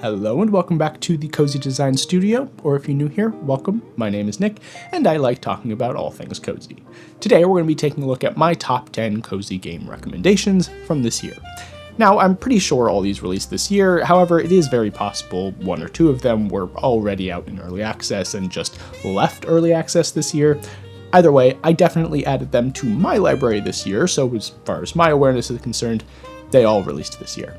Hello and welcome back to the Cozy Design Studio, or if you're new here, welcome. My name is Nick, and I like talking about all things cozy. Today we're going to be taking a look at my top 10 cozy game recommendations from this year. Now, I'm pretty sure all these released this year, however, it is very possible one or two of them were already out in early access and just left early access this year. Either way, I definitely added them to my library this year, so as far as my awareness is concerned, they all released this year.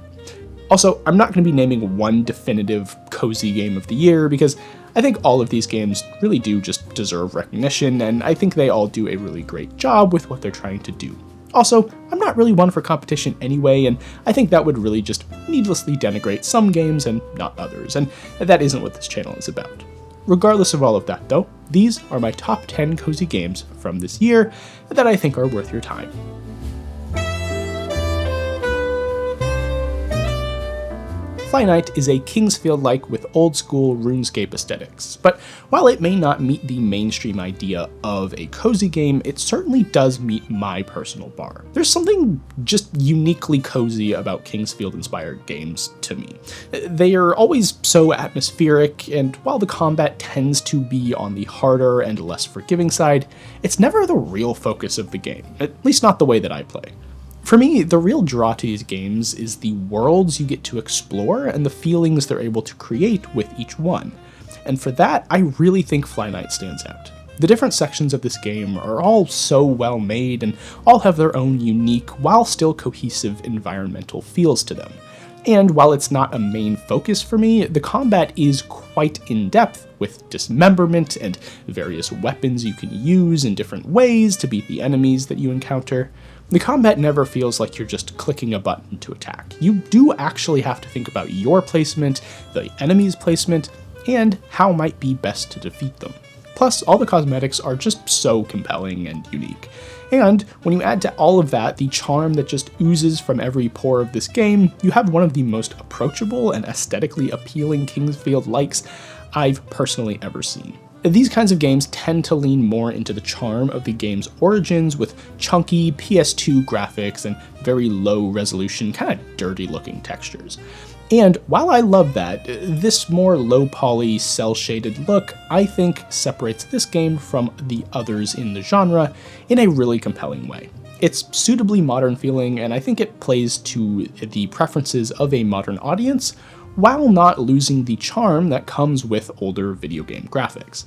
Also, I'm not going to be naming one definitive cozy game of the year because I think all of these games really do just deserve recognition, and I think they all do a really great job with what they're trying to do. Also, I'm not really one for competition anyway, and I think that would really just needlessly denigrate some games and not others, and that isn't what this channel is about. Regardless of all of that though, these are my top 10 cozy games from this year that I think are worth your time. FlyKnight is a Kingsfield-like with old-school RuneScape aesthetics, but while it may not meet the mainstream idea of a cozy game, it certainly does meet my personal bar. There's something just uniquely cozy about Kingsfield-inspired games to me. They are always so atmospheric, and while the combat tends to be on the harder and less forgiving side, it's never the real focus of the game, at least not the way that I play. For me, the real draw to these games is the worlds you get to explore and the feelings they're able to create with each one. And for that, I really think FlyKnight stands out. The different sections of this game are all so well made and all have their own unique, while still cohesive environmental feels to them. And while it's not a main focus for me, the combat is quite in-depth with dismemberment and various weapons you can use in different ways to beat the enemies that you encounter. The combat never feels like you're just clicking a button to attack. You do actually have to think about your placement, the enemy's placement, and how might be best to defeat them. Plus, all the cosmetics are just so compelling and unique. And when you add to all of that the charm that just oozes from every pore of this game, you have one of the most approachable and aesthetically appealing Kingsfield-likes I've personally ever seen. These kinds of games tend to lean more into the charm of the game's origins with chunky PS2 graphics and very low resolution, kind of dirty looking textures. And while I love that, this more low poly, cel shaded look I think separates this game from the others in the genre in a really compelling way. It's suitably modern feeling, and I think it plays to the preferences of a modern audience while not losing the charm that comes with older video game graphics.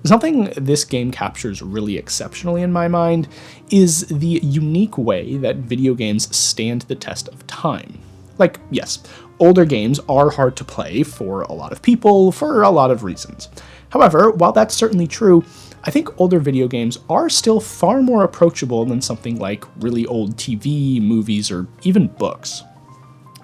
Something this game captures really exceptionally in my mind is the unique way that video games stand the test of time. Like, yes, older games are hard to play for a lot of people for a lot of reasons. However, while that's certainly true, I think older video games are still far more approachable than something like really old TV, movies, or even books.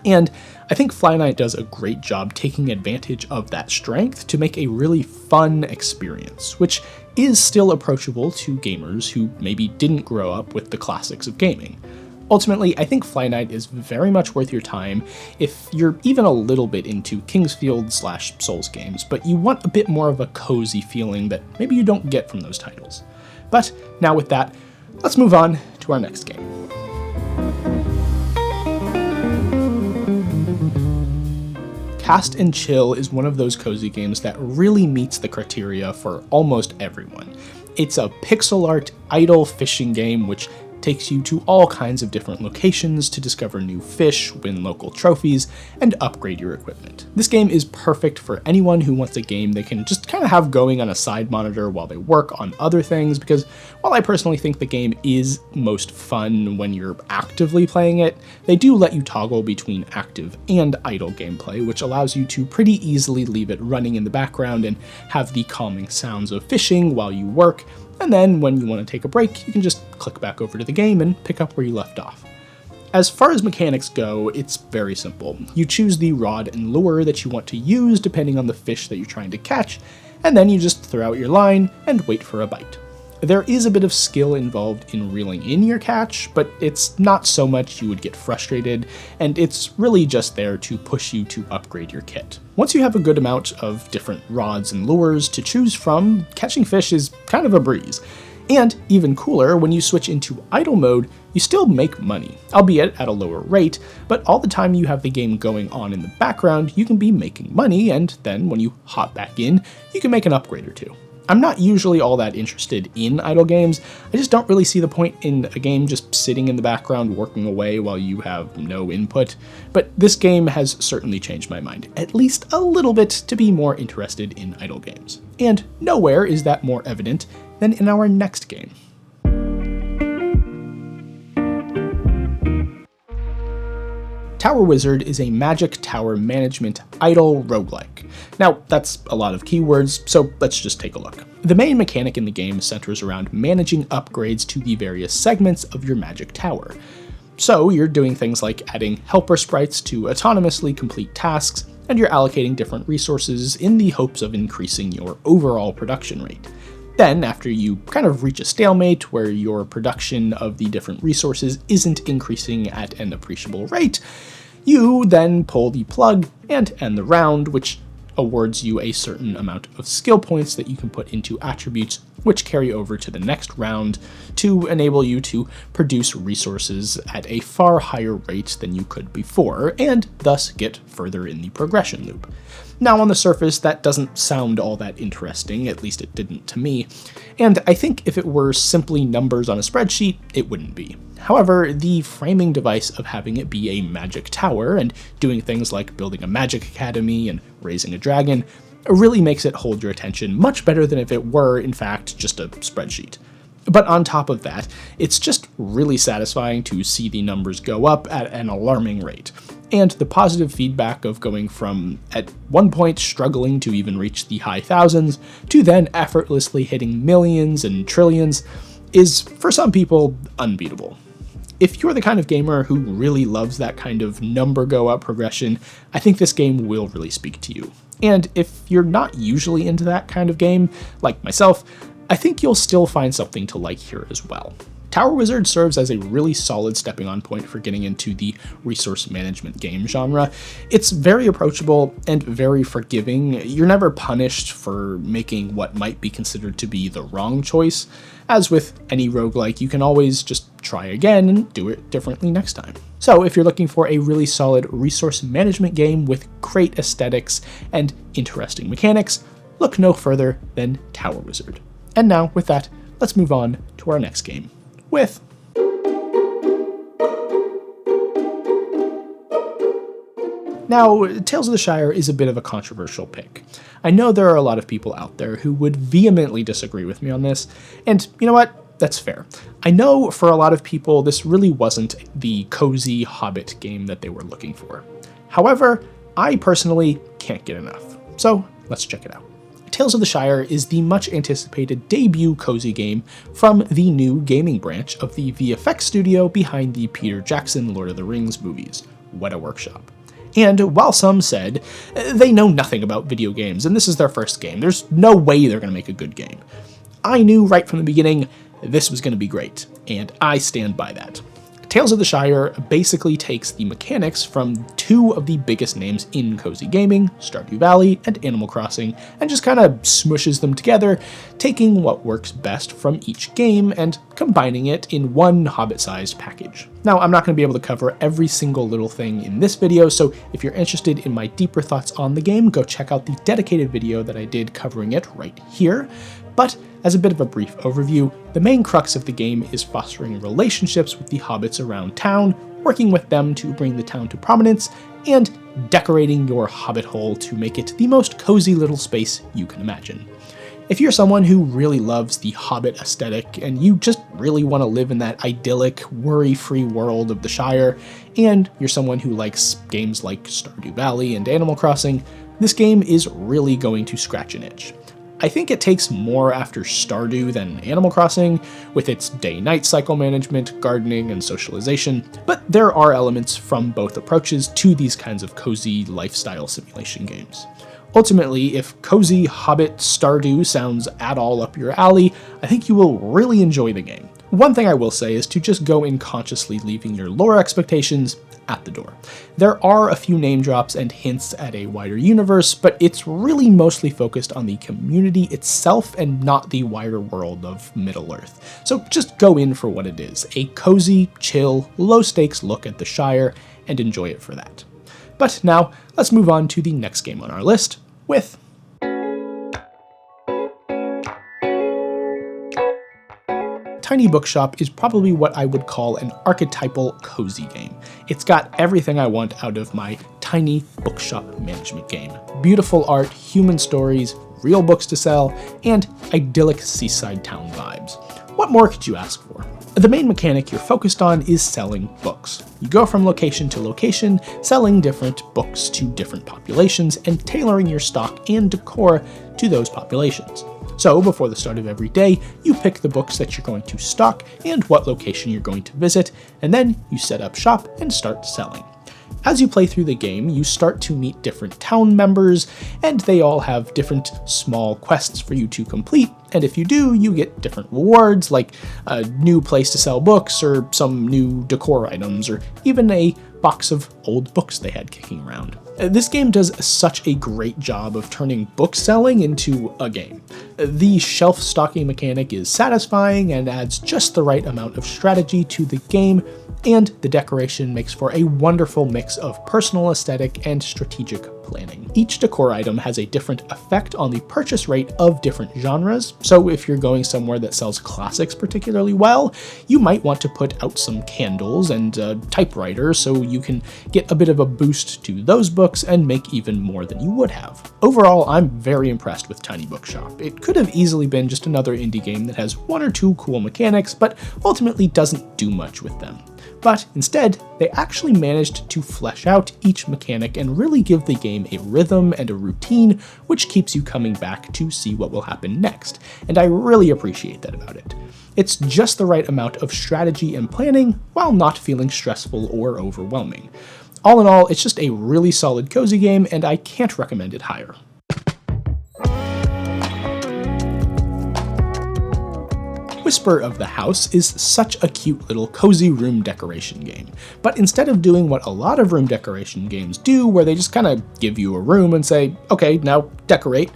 And I think FlyKnight does a great job taking advantage of that strength to make a really fun experience, which is still approachable to gamers who maybe didn't grow up with the classics of gaming. Ultimately, I think FlyKnight is very much worth your time if you're even a little bit into Kingsfield/Souls games, but you want a bit more of a cozy feeling that maybe you don't get from those titles. But now with that, let's move on to our next game. Cast and Chill is one of those cozy games that really meets the criteria for almost everyone. It's a pixel art, idle fishing game which takes you to all kinds of different locations to discover new fish, win local trophies, and upgrade your equipment. This game is perfect for anyone who wants a game they can just kind of have going on a side monitor while they work on other things, because while I personally think the game is most fun when you're actively playing it, they do let you toggle between active and idle gameplay, which allows you to pretty easily leave it running in the background and have the calming sounds of fishing while you work, and then when you want to take a break, you can just click back over to the game and pick up where you left off. As far as mechanics go, it's very simple. You choose the rod and lure that you want to use depending on the fish that you're trying to catch, and then you just throw out your line and wait for a bite. There is a bit of skill involved in reeling in your catch, but it's not so much you would get frustrated, and it's really just there to push you to upgrade your kit. Once you have a good amount of different rods and lures to choose from, catching fish is kind of a breeze. And even cooler, when you switch into idle mode, you still make money, albeit at a lower rate, but all the time you have the game going on in the background, you can be making money, and then when you hop back in, you can make an upgrade or two. I'm not usually all that interested in idle games, I just don't really see the point in a game just sitting in the background working away while you have no input, but this game has certainly changed my mind, at least a little bit, to be more interested in idle games. And nowhere is that more evident than in our next game. Tower Wizard is a magic tower management idle roguelike. Now, that's a lot of keywords, so let's just take a look. The main mechanic in the game centers around managing upgrades to the various segments of your magic tower. So you're doing things like adding helper sprites to autonomously complete tasks, and you're allocating different resources in the hopes of increasing your overall production rate. Then, after you kind of reach a stalemate where your production of the different resources isn't increasing at an appreciable rate, you then pull the plug and end the round, which awards you a certain amount of skill points that you can put into attributes which carry over to the next round to enable you to produce resources at a far higher rate than you could before, and thus get further in the progression loop. Now, on the surface, that doesn't sound all that interesting, at least it didn't to me, and I think if it were simply numbers on a spreadsheet, it wouldn't be. However, the framing device of having it be a magic tower and doing things like building a magic academy and raising a dragon really makes it hold your attention much better than if it were, in fact, just a spreadsheet. But on top of that, it's just really satisfying to see the numbers go up at an alarming rate. And the positive feedback of going from, at one point, struggling to even reach the high thousands, to then effortlessly hitting millions and trillions, is, for some people, unbeatable. If you're the kind of gamer who really loves that kind of number go up progression, I think this game will really speak to you. And if you're not usually into that kind of game, like myself, I think you'll still find something to like here as well. Tower Wizard serves as a really solid stepping on point for getting into the resource management game genre. It's very approachable and very forgiving. You're never punished for making what might be considered to be the wrong choice. As with any roguelike, you can always just try again and do it differently next time. So if you're looking for a really solid resource management game with great aesthetics and interesting mechanics, look no further than Tower Wizard. And now, with that, let's move on to our next game, with Now, Tales of the Shire is a bit of a controversial pick. I know there are a lot of people out there who would vehemently disagree with me on this, and you know what? That's fair. I know for a lot of people this really wasn't the cozy Hobbit game that they were looking for. However, I personally can't get enough, so let's check it out. Tales of the Shire is the much-anticipated debut cozy game from the new gaming branch of the VFX studio behind the Peter Jackson Lord of the Rings movies, Weta Workshop. And while some said they know nothing about video games and this is their first game, there's no way they're going to make a good game, I knew right from the beginning this was going to be great, and I stand by that. Tales of the Shire basically takes the mechanics from two of the biggest names in cozy gaming, Stardew Valley and Animal Crossing, and just kind of smushes them together, taking what works best from each game and combining it in one Hobbit-sized package. Now, I'm not going to be able to cover every single little thing in this video, so if you're interested in my deeper thoughts on the game, go check out the dedicated video that I did covering it right here. But as a bit of a brief overview, the main crux of the game is fostering relationships with the hobbits around town, working with them to bring the town to prominence, and decorating your hobbit hole to make it the most cozy little space you can imagine. If you're someone who really loves the Hobbit aesthetic and you just really want to live in that idyllic, worry-free world of the Shire, and you're someone who likes games like Stardew Valley and Animal Crossing, this game is really going to scratch an itch. I think it takes more after Stardew than Animal Crossing, with its day-night cycle management, gardening, and socialization, but there are elements from both approaches to these kinds of cozy lifestyle simulation games. Ultimately, if cozy Hobbit Stardew sounds at all up your alley, I think you will really enjoy the game. One thing I will say is to just go in consciously leaving your lore expectations at the door. There are a few name drops and hints at a wider universe, but it's really mostly focused on the community itself and not the wider world of Middle-earth. So just go in for what it is, a cozy, chill, low-stakes look at the Shire, and enjoy it for that. But now, let's move on to the next game on our list, with Tiny Bookshop is probably what I would call an archetypal cozy game. It's got everything I want out of my tiny bookshop management game. Beautiful art, human stories, real books to sell, and idyllic seaside town vibes. What more could you ask for? The main mechanic you're focused on is selling books. You go from location to location, selling different books to different populations, and tailoring your stock and decor to those populations. So before the start of every day, you pick the books that you're going to stock and what location you're going to visit, and then you set up shop and start selling. As you play through the game, you start to meet different town members, and they all have different small quests for you to complete, and if you do, you get different rewards, like a new place to sell books, or some new decor items, or even a box of old books they had kicking around. This game does such a great job of turning book selling into a game. The shelf stocking mechanic is satisfying and adds just the right amount of strategy to the game, and the decoration makes for a wonderful mix of personal aesthetic and strategic planning. Each decor item has a different effect on the purchase rate of different genres, so if you're going somewhere that sells classics particularly well, you might want to put out some candles and a typewriter so you can get a bit of a boost to those books and make even more than you would have. Overall, I'm very impressed with Tiny Bookshop. It could have easily been just another indie game that has one or two cool mechanics, but ultimately doesn't do much with them. But instead, they actually managed to flesh out each mechanic and really give the game a rhythm and a routine, which keeps you coming back to see what will happen next, and I really appreciate that about it. It's just the right amount of strategy and planning while not feeling stressful or overwhelming. All in all, it's just a really solid cozy game, and I can't recommend it higher. Whisper of the House is such a cute little cozy room decoration game, but instead of doing what a lot of room decoration games do, where they just kind of give you a room and say, okay, now decorate,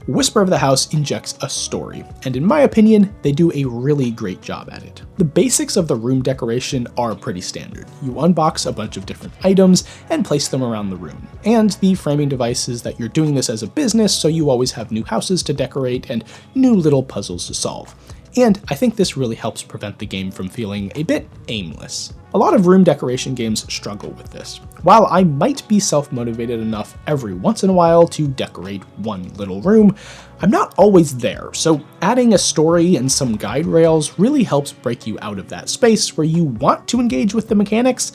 Whisper of the House injects a story, and in my opinion, they do a really great job at it. The basics of the room decoration are pretty standard. You unbox a bunch of different items and place them around the room, and the framing device is that you're doing this as a business, so you always have new houses to decorate and new little puzzles to solve. And I think this really helps prevent the game from feeling a bit aimless. A lot of room decoration games struggle with this. While I might be self-motivated enough every once in a while to decorate one little room, I'm not always there, so adding a story and some guide rails really helps break you out of that space where you want to engage with the mechanics,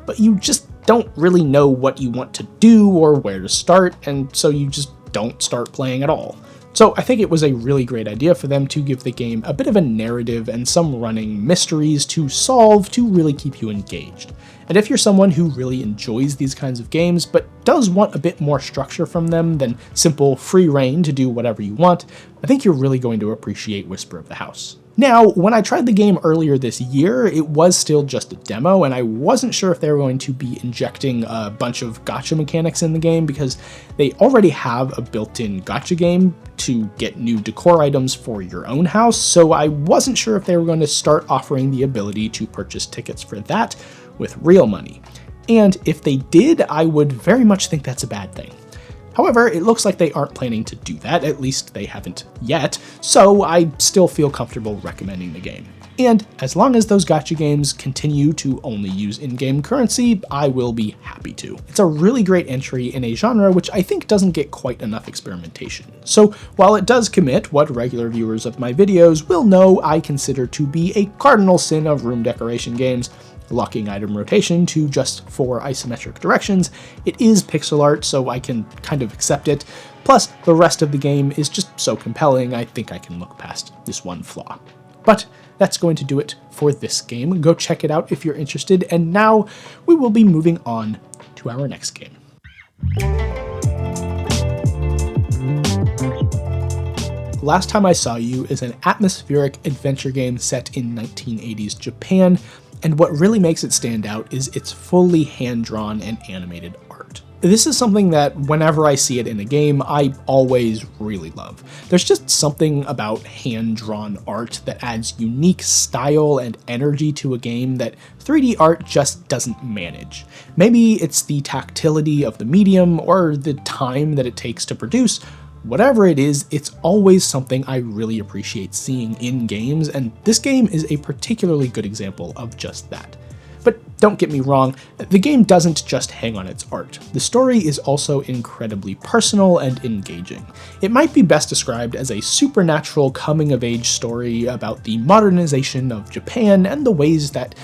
but you just don't really know what you want to do or where to start, and so you just don't start playing at all. So I think it was a really great idea for them to give the game a bit of a narrative and some running mysteries to solve to really keep you engaged. And if you're someone who really enjoys these kinds of games, but does want a bit more structure from them than simple free reign to do whatever you want, I think you're really going to appreciate Whisper of the House. Now, when I tried the game earlier this year, it was still just a demo, and I wasn't sure if they were going to be injecting a bunch of gacha mechanics in the game because they already have a built-in gacha game to get new decor items for your own house, so I wasn't sure if they were going to start offering the ability to purchase tickets for that with real money. And if they did, I would very much think that's a bad thing. However, it looks like they aren't planning to do that, at least they haven't yet, so I still feel comfortable recommending the game. And as long as those gacha games continue to only use in-game currency, I will be happy to. It's a really great entry in a genre which I think doesn't get quite enough experimentation. So while it does commit what regular viewers of my videos will know I consider to be a cardinal sin of room decoration games, locking item rotation to just 4 isometric directions, it is pixel art, so I can kind of accept it. Plus, the rest of the game is just so compelling, I think I can look past this one flaw. But that's going to do it for this game. Go check it out if you're interested, and now we will be moving on to our next game. Last Time I Saw You is an atmospheric adventure game set in 1980s Japan. And what really makes it stand out is its fully hand-drawn and animated art. This is something that whenever I see it in a game, I always really love. There's just something about hand-drawn art that adds unique style and energy to a game that 3D art just doesn't manage. Maybe it's the tactility of the medium or the time that it takes to produce. Whatever it is, it's always something I really appreciate seeing in games, and this game is a particularly good example of just that. But don't get me wrong, the game doesn't just hang on its art. The story is also incredibly personal and engaging. It might be best described as a supernatural coming-of-age story about the modernization of Japan and the ways that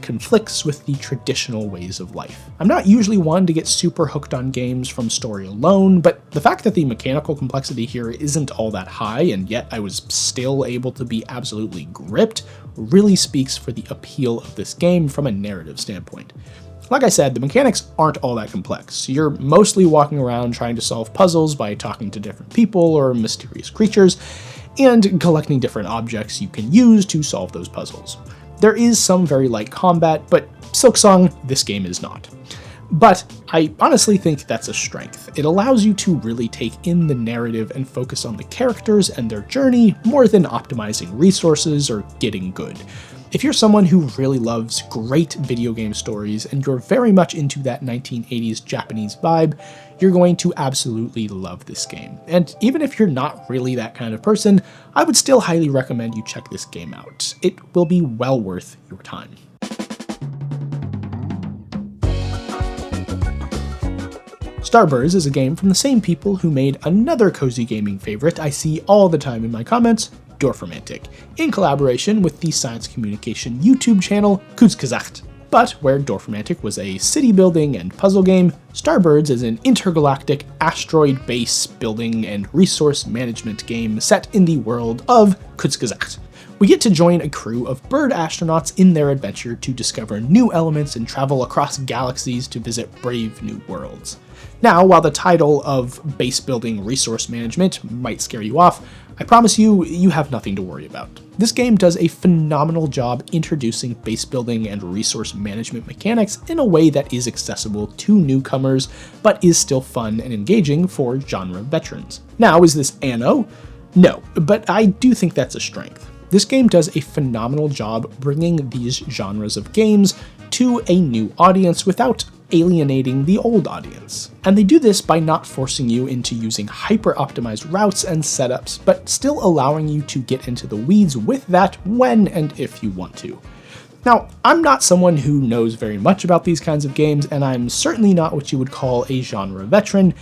conflicts with the traditional ways of life. I'm not usually one to get super hooked on games from story alone, but the fact that the mechanical complexity here isn't all that high, and yet I was still able to be absolutely gripped, really speaks for the appeal of this game from a narrative standpoint. Like I said, the mechanics aren't all that complex. You're mostly walking around trying to solve puzzles by talking to different people or mysterious creatures, and collecting different objects you can use to solve those puzzles. There is some very light combat, but Silksong, this game is not. But I honestly think that's a strength. It allows you to really take in the narrative and focus on the characters and their journey more than optimizing resources or getting good. If you're someone who really loves great video game stories and you're very much into that 1980s Japanese vibe, you're going to absolutely love this game. And even if you're not really that kind of person, I would still highly recommend you check this game out. It will be well worth your time. Starbirds is a game from the same people who made another cozy gaming favorite I see all the time in my comments, Dorfromantik, in collaboration with the science communication YouTube channel Kurzgesagt. But where Dorfromantik was a city building and puzzle game, Starbirds is an intergalactic asteroid base building and resource management game set in the world of Kurzgesagt. We get to join a crew of bird astronauts in their adventure to discover new elements and travel across galaxies to visit brave new worlds. Now, while the title of base building resource management might scare you off, I promise you, you have nothing to worry about. This game does a phenomenal job introducing base building and resource management mechanics in a way that is accessible to newcomers, but is still fun and engaging for genre veterans. Now, is this Anno? No, but I do think that's a strength. This game does a phenomenal job bringing these genres of games to a new audience without alienating the old audience. And they do this by not forcing you into using hyper-optimized routes and setups, but still allowing you to get into the weeds with that when and if you want to. Now, I'm not someone who knows very much about these kinds of games, and I'm certainly not what you would call a genre veteran,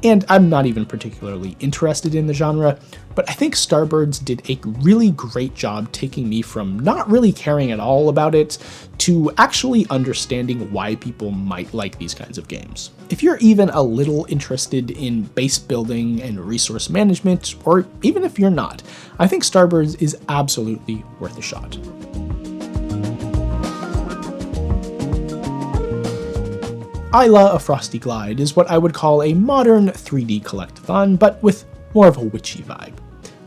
and I'm not even particularly interested in the genre, but I think Starbirds did a really great job taking me from not really caring at all about it to actually understanding why people might like these kinds of games. If you're even a little interested in base building and resource management, or even if you're not, I think Starbirds is absolutely worth a shot. Isla, a Frosty Glide is what I would call a modern 3D collectathon, but with more of a witchy vibe.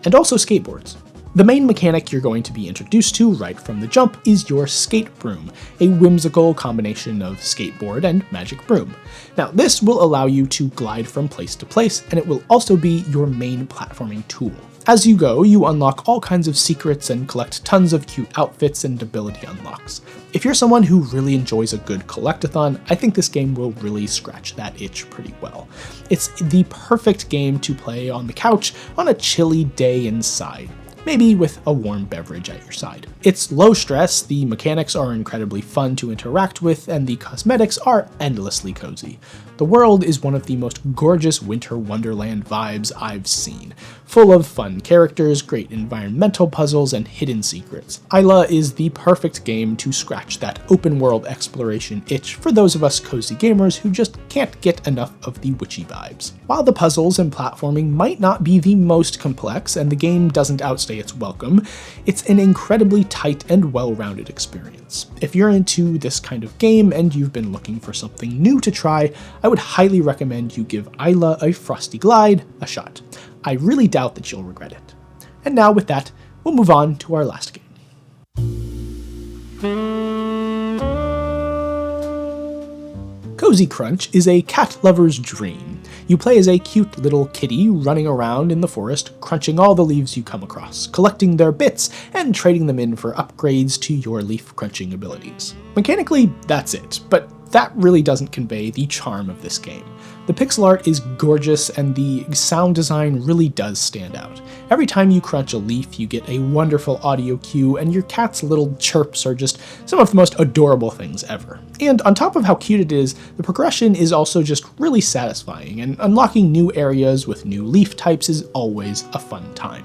And also skateboards. The main mechanic you're going to be introduced to right from the jump is your skate broom, a whimsical combination of skateboard and magic broom. Now, this will allow you to glide from place to place, and it will also be your main platforming tool. As you go, you unlock all kinds of secrets and collect tons of cute outfits and ability unlocks. If you're someone who really enjoys a good collectathon, I think this game will really scratch that itch pretty well. It's the perfect game to play on the couch on a chilly day inside, maybe with a warm beverage at your side. It's low stress, the mechanics are incredibly fun to interact with, and the cosmetics are endlessly cozy. The world is one of the most gorgeous winter wonderland vibes I've seen, full of fun characters, great environmental puzzles, and hidden secrets. Isla is the perfect game to scratch that open world exploration itch for those of us cozy gamers who just can't get enough of the witchy vibes. While the puzzles and platforming might not be the most complex and the game doesn't outstay its welcome, it's an incredibly tight and well-rounded experience. If you're into this kind of game and you've been looking for something new to try, I would highly recommend you give Isla, a Frosty Glide a shot. I really doubt that you'll regret it. And now with that, we'll move on to our last game. Cozy Crunch is a cat lover's dream. You play as a cute little kitty running around in the forest, crunching all the leaves you come across, collecting their bits, and trading them in for upgrades to your leaf crunching abilities. Mechanically, that's it, but that really doesn't convey the charm of this game. The pixel art is gorgeous and the sound design really does stand out. Every time you crunch a leaf, you get a wonderful audio cue, and your cat's little chirps are just some of the most adorable things ever. And on top of how cute it is, the progression is also just really satisfying, and unlocking new areas with new leaf types is always a fun time.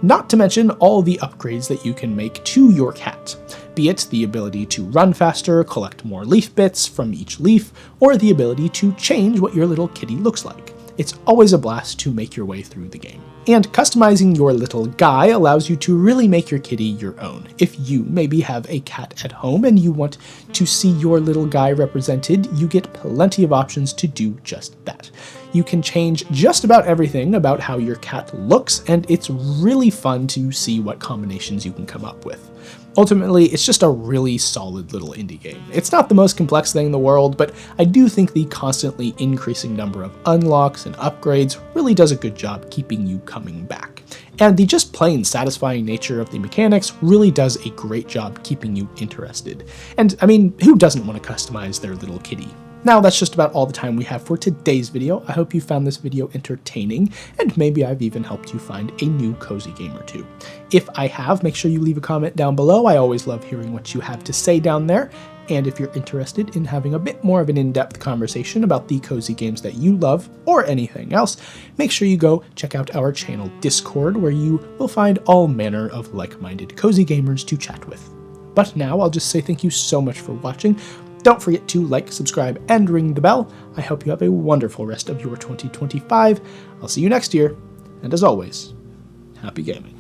Not to mention all the upgrades that you can make to your cat, be it the ability to run faster, collect more leaf bits from each leaf, or the ability to change what your little kitty looks like. It's always a blast to make your way through the game. And customizing your little guy allows you to really make your kitty your own. If you maybe have a cat at home and you want to see your little guy represented, you get plenty of options to do just that. You can change just about everything about how your cat looks, and it's really fun to see what combinations you can come up with. Ultimately, it's just a really solid little indie game. It's not the most complex thing in the world, but I do think the constantly increasing number of unlocks and upgrades really does a good job keeping you coming back. And the just plain satisfying nature of the mechanics really does a great job keeping you interested. And I mean, who doesn't want to customize their little kitty? Now that's just about all the time we have for today's video. I hope you found this video entertaining, and maybe I've even helped you find a new cozy game or two. If I have, make sure you leave a comment down below. I always love hearing what you have to say down there. And if you're interested in having a bit more of an in-depth conversation about the cozy games that you love, or anything else, make sure you go check out our channel Discord, where you will find all manner of like-minded cozy gamers to chat with. But now I'll just say thank you so much for watching. Don't forget to like, subscribe, and ring the bell. I hope you have a wonderful rest of your 2025. I'll see you next year, and as always, happy gaming.